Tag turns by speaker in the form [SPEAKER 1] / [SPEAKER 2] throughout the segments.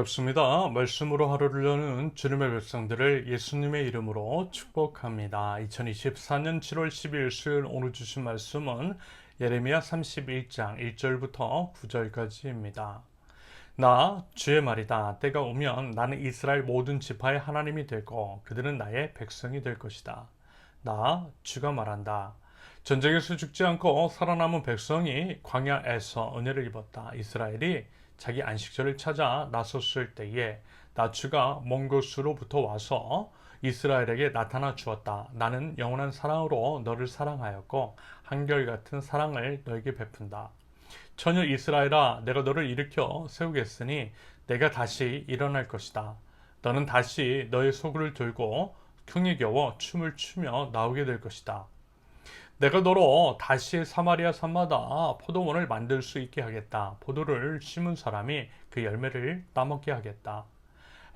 [SPEAKER 1] 반갑습니다. 말씀으로 하루를 여는 주님의 백성들을 예수님의 이름으로 축복합니다. 2024년 7월 12일 수요일 오늘 주신 말씀은 예레미야 31장 1절부터 9절까지입니다. 나 주의 말이다. 때가 오면 나는 이스라엘 모든 지파의 하나님이 되고 그들은 나의 백성이 될 것이다. 나 주가 말한다. 전쟁에서 죽지 않고 살아남은 백성이 광야에서 은혜를 입었다. 이스라엘이 자기 안식처를 찾아 나섰을 때에 나 주가 먼 곳으로부터 와서 이스라엘에게 나타나 주었다. 나는 영원한 사랑으로 너를 사랑하였고 한결같은 사랑을 너에게 베푼다. 처녀 이스라엘아, 내가 너를 일으켜 세우겠으니 내가 다시 일어날 것이다. 너는 다시 너의 소굴을 들고 흉에 겨워 춤을 추며 나오게 될 것이다. 내가 너로 다시 사마리아 산마다 포도원을 만들 수 있게 하겠다. 포도를 심은 사람이 그 열매를 따먹게 하겠다.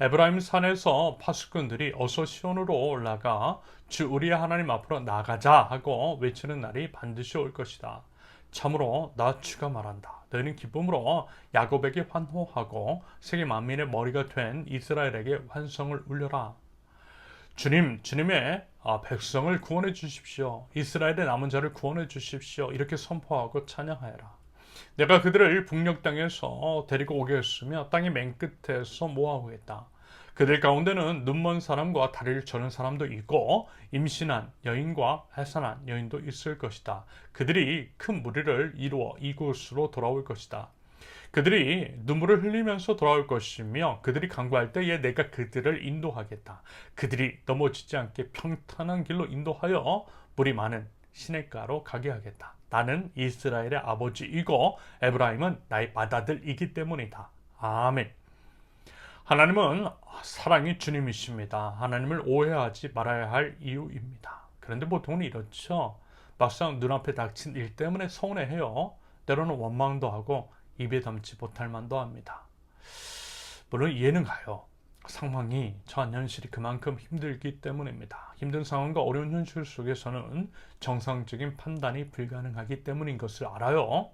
[SPEAKER 1] 에브라임 산에서 파수꾼들이 어서 시온으로 올라가 주 우리의 하나님 앞으로 나가자 하고 외치는 날이 반드시 올 것이다. 참으로 나 주가 말한다. 너희는 기쁨으로 야곱에게 환호하고 세계 만민의 머리가 된 이스라엘에게 환성을 울려라. 주님의 백성을 구원해 주십시오. 이스라엘의 남은 자를 구원해 주십시오. 이렇게 선포하고 찬양하여라. 내가 그들을 북녘 땅에서 데리고 오겠으며 땅의 맨 끝에서 모아오겠다. 그들 가운데는 눈먼 사람과 다리를 저는 사람도 있고 임신한 여인과 해산한 여인도 있을 것이다. 그들이 큰 무리를 이루어 이곳으로 돌아올 것이다. 그들이 눈물을 흘리면서 돌아올 것이며 그들이 간구할 때에 내가 그들을 인도하겠다. 그들이 넘어지지 않게 평탄한 길로 인도하여 물이 많은 시냇가로 가게 하겠다. 나는 이스라엘의 아버지이고 에브라임은 나의 맏아들이기 때문이다. 아멘. 하나님은 사랑이 주님이십니다. 하나님을 오해하지 말아야 할 이유입니다. 그런데 보통은 이렇죠. 막상 눈앞에 닥친 일 때문에 서운해해요. 때로는 원망도 하고 입에 담지 못할 만도 합니다. 물론 이해는 가요. 상황이 처한 현실이 그만큼 힘들기 때문입니다. 힘든 상황과 어려운 현실 속에서는 정상적인 판단이 불가능하기 때문인 것을 알아요.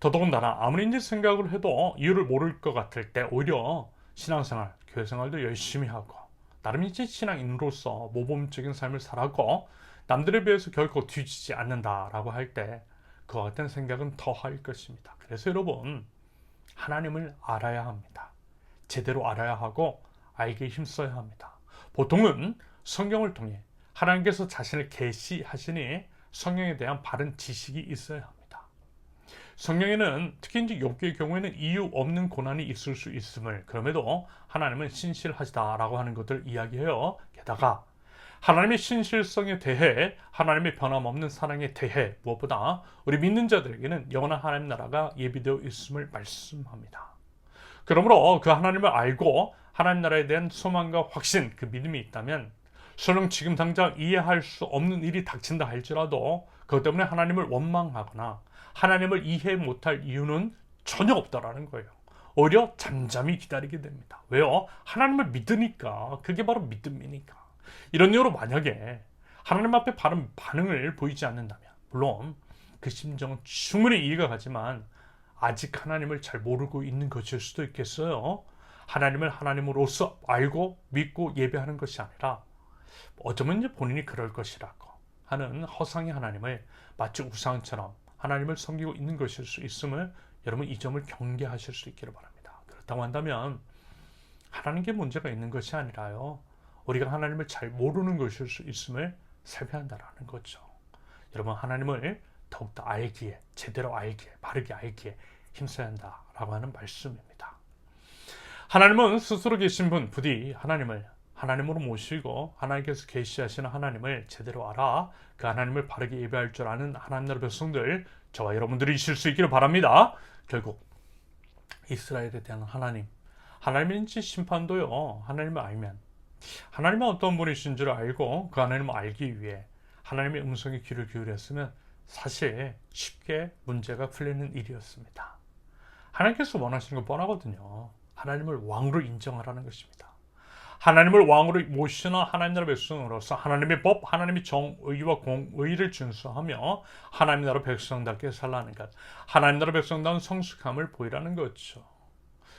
[SPEAKER 1] 더더군다나 아무리 이제 생각을 해도 이유를 모를 것 같을 때 오히려 신앙생활, 교회생활도 열심히 하고 나름 이제 신앙인으로서 모범적인 삶을 살아고 남들에 비해서 결코 뒤지지 않는다라고 할 때 그와 같은 생각은 더 할 것입니다. 그래서 여러분, 하나님을 알아야 합니다. 제대로 알아야 하고 알기에 힘써야 합니다. 보통은 성경을 통해 하나님께서 자신을 계시하시니 성경에 대한 바른 지식이 있어야 합니다. 성경에는 특히 이제 욥기의 경우에는 이유 없는 고난이 있을 수 있음을, 그럼에도 하나님은 신실하시다라고 하는 것을 이야기해요. 게다가 하나님의 신실성에 대해, 하나님의 변함없는 사랑에 대해 무엇보다 우리 믿는 자들에게는 영원한 하나님 나라가 예비되어 있음을 말씀합니다. 그러므로 그 하나님을 알고 하나님 나라에 대한 소망과 확신, 그 믿음이 있다면 설령 지금 당장 이해할 수 없는 일이 닥친다 할지라도 그것 때문에 하나님을 원망하거나 하나님을 이해 못할 이유는 전혀 없다라는 거예요. 오히려 잠잠히 기다리게 됩니다. 왜요? 하나님을 믿으니까. 그게 바로 믿음이니까. 이런 이유로 만약에 하나님 앞에 바른 반응을 보이지 않는다면, 물론 그 심정은 충분히 이해가 가지만 아직 하나님을 잘 모르고 있는 것일 수도 있겠어요. 하나님을 하나님으로서 알고 믿고 예배하는 것이 아니라 어쩌면 이제 본인이 그럴 것이라고 하는 허상의 하나님을 마치 우상처럼 하나님을 섬기고 있는 것일 수 있음을 여러분 이 점을 경계하실 수 있기를 바랍니다. 그렇다고 한다면 하나님께 문제가 있는 것이 아니라요, 우리가 하나님을 잘 모르는 것일 수 있음을 살펴야 한다는 거죠. 여러분, 하나님을 더욱더 알기에, 제대로 알기에, 바르게 알기에 힘써야 한다라고 하는 말씀입니다. 하나님은 스스로 계신 분, 부디 하나님을 하나님으로 모시고 하나님께서 계시하시는 하나님을 제대로 알아 그 하나님을 바르게 예배할 줄 아는 하나님 나라 백성들, 저와 여러분들이실 수 있기를 바랍니다. 결국 이스라엘에 대한 하나님인지 심판도요, 하나님을 알면, 하나님은 어떤 분이신 줄 알고 그 하나님을 알기 위해 하나님의 음성에 귀를 기울였으면 사실 쉽게 문제가 풀리는 일이었습니다. 하나님께서 원하시는 건 뻔하거든요. 하나님을 왕으로 인정하라는 것입니다. 하나님을 왕으로 모시는 하나님 나라 백성으로서 하나님의 법, 하나님의 정의와 공의를 준수하며 하나님 나라 백성답게 살라는 것, 하나님 나라 백성다운 성숙함을 보이라는 거죠.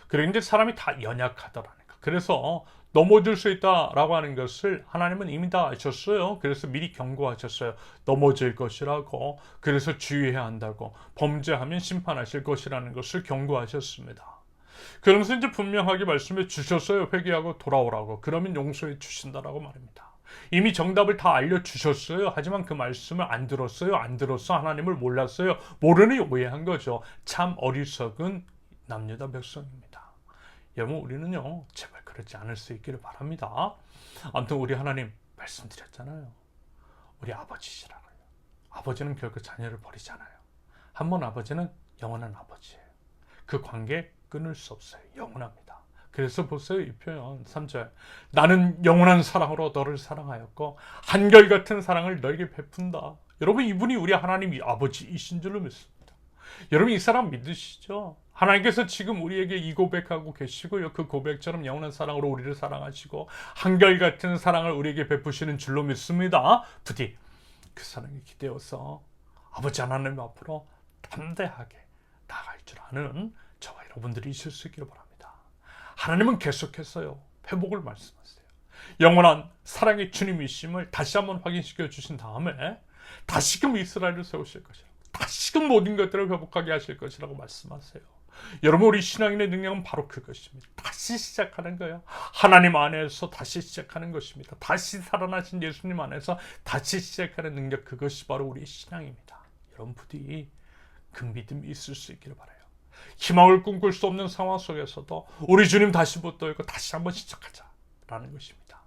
[SPEAKER 1] 그리고 이제 사람이 다 연약하더라니까. 그래서 넘어질 수 있다라고 하는 것을 하나님은 이미 다 아셨어요. 그래서 미리 경고하셨어요. 넘어질 것이라고. 그래서 주의해야 한다고. 범죄하면 심판하실 것이라는 것을 경고하셨습니다. 그러면서 이제 분명하게 말씀해 주셨어요. 회개하고 돌아오라고. 그러면 용서해 주신다라고 말입니다. 이미 정답을 다 알려주셨어요. 하지만 그 말씀을 안 들었어요. 안 들었어. 하나님을 몰랐어요. 모르니 오해한 거죠. 참 어리석은 남유다 백성입니다. 여러분, 우리는요, 제발 그렇지 않을 수 있기를 바랍니다. 아무튼 우리 하나님 말씀드렸잖아요. 우리 아버지시라고요. 아버지는 결코 자녀를 버리지 않아요. 한번 아버지는 영원한 아버지예요. 그 관계 끊을 수 없어요. 영원합니다. 그래서 보세요, 이 표현 3절. 나는 영원한 사랑으로 너를 사랑하였고 한결같은 사랑을 너에게 베푼다. 여러분, 이분이 우리 하나님 아버지이신 줄로 믿습니다. 여러분, 이 사람 믿으시죠? 하나님께서 지금 우리에게 이 고백하고 계시고요. 그 고백처럼 영원한 사랑으로 우리를 사랑하시고 한결같은 사랑을 우리에게 베푸시는 줄로 믿습니다. 부디 그 사랑에 기대어서 아버지 하나님 앞으로 담대하게 나아갈 줄 아는 저와 여러분들이 있을 수 있기를 바랍니다. 하나님은 계속해서요, 회복을 말씀하세요. 영원한 사랑의 주님이심을 다시 한번 확인시켜 주신 다음에 다시금 이스라엘을 세우실 것이라고, 다시금 모든 것들을 회복하게 하실 것이라고 말씀하세요. 여러분, 우리 신앙인의 능력은 바로 그것입니다. 다시 시작하는 거예요. 하나님 안에서 다시 시작하는 것입니다. 다시 살아나신 예수님 안에서 다시 시작하는 능력, 그것이 바로 우리의 신앙입니다. 여러분, 부디 그 믿음이 있을 수 있기를 바라요. 희망을 꿈꿀 수 없는 상황 속에서도 우리 주님 다시 붙들고 다시 한번 시작하자라는 것입니다.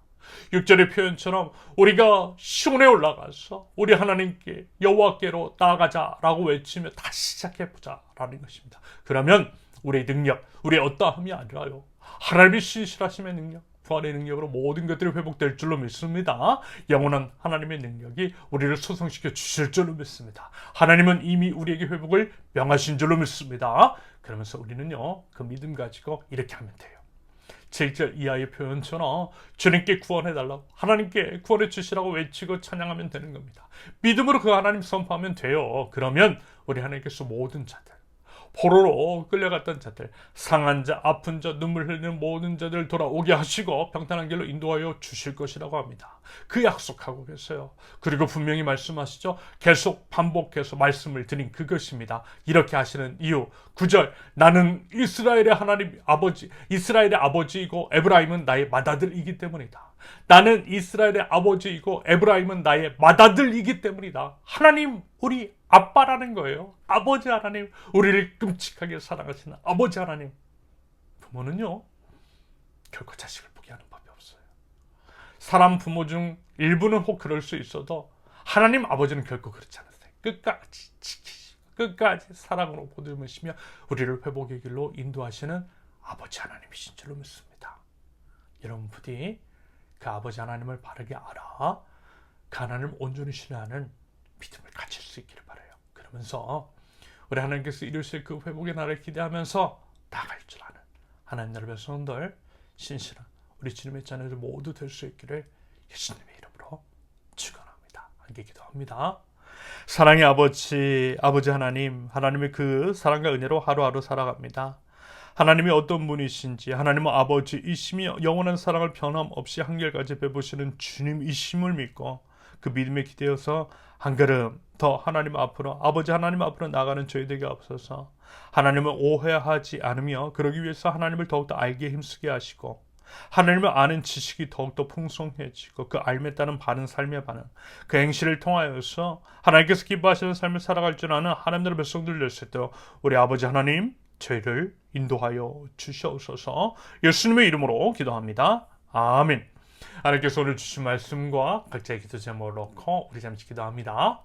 [SPEAKER 1] 6절의 표현처럼 우리가 시온에 올라가서 우리 하나님께 여호와께로 나아가자라고 외치며 다시 시작해보자라는 것입니다. 그러면 우리의 능력, 우리의 어떠함이 아니라요, 하나님의 신실하심의 능력, 부활의 능력으로 모든 것들이 회복될 줄로 믿습니다. 영원한 하나님의 능력이 우리를 소성시켜 주실 줄로 믿습니다. 하나님은 이미 우리에게 회복을 명하신 줄로 믿습니다. 그러면서 우리는요, 그 믿음 가지고 이렇게 하면 돼요. 7절 이하의 표현처럼 주님께 구원해달라고, 하나님께 구원해 주시라고 외치고 찬양하면 되는 겁니다. 믿음으로 그 하나님 선포하면 돼요. 그러면 우리 하나님께서 모든 자들, 포로로 끌려갔던 자들, 상한 자, 아픈 자, 눈물 흘리는 모든 자들을 돌아오게 하시고 평탄한 길로 인도하여 주실 것이라고 합니다. 그 약속하고 계세요. 그리고 분명히 말씀하시죠. 계속 반복해서 말씀을 드린 그것입니다. 이렇게 하시는 이유, 9절. 나는 이스라엘의 하나님 아버지, 이스라엘의 아버지이고 에브라임은 나의 맏아들이기 때문이다. 나는 이스라엘의 아버지이고 에브라임은 나의 맏아들이기 때문이다. 하나님, 우리 아빠라는 거예요. 아버지 하나님, 우리를 끔찍하게 사랑하시는 아버지 하나님. 부모는요, 결코 자식을 포기하는 법이 없어요. 사람 부모 중 일부는 혹 그럴 수 있어도 하나님 아버지는 결코 그렇지 않으세요. 끝까지 지키시고 끝까지 사랑으로 보듬으시며 우리를 회복의 길로 인도하시는 아버지 하나님이신 줄로 믿습니다. 여러분, 부디 그 아버지 하나님을 바르게 알아 그 하나님을 온전히 신뢰하는 믿음을 가질 수 있기를 바라요. 그러면서 우리 하나님께서 이루실 그 회복의 날을 기대하면서 나아갈 줄 아는 하나님 나라의 백성들, 신실한 우리 주님의 자녀들 모두 될 수 있기를 예수님의 이름으로 축원합니다. 함께 기도합니다. 사랑의 아버지 하나님, 하나님의 그 사랑과 은혜로 하루하루 살아갑니다. 하나님이 어떤 분이신지, 하나님은 아버지이시며 영원한 사랑을 변함없이 한결같이 베푸시는 주님이심을 믿고 그 믿음에 기대어서 한 걸음 더 하나님 앞으로, 아버지 하나님 앞으로 나가는 저희들에게 없어서 하나님을 오해하지 않으며 그러기 위해서 하나님을 더욱더 알게 힘쓰게 하시고, 하나님을 아는 지식이 더욱더 풍성해지고 그 알매 따른 바른 삶의 반응, 그 행실을 통하여서 하나님께서 기뻐하시는 삶을 살아갈 줄 아는 하나님의 백성들 될 수 있도록 우리 아버지 하나님, 저희를 인도하여 주시옵소서. 예수님의 이름으로 기도합니다. 아멘. 하나님께서 오늘 주신 말씀과 각자의 기도 제목을 놓고 우리 잠시 기도합니다.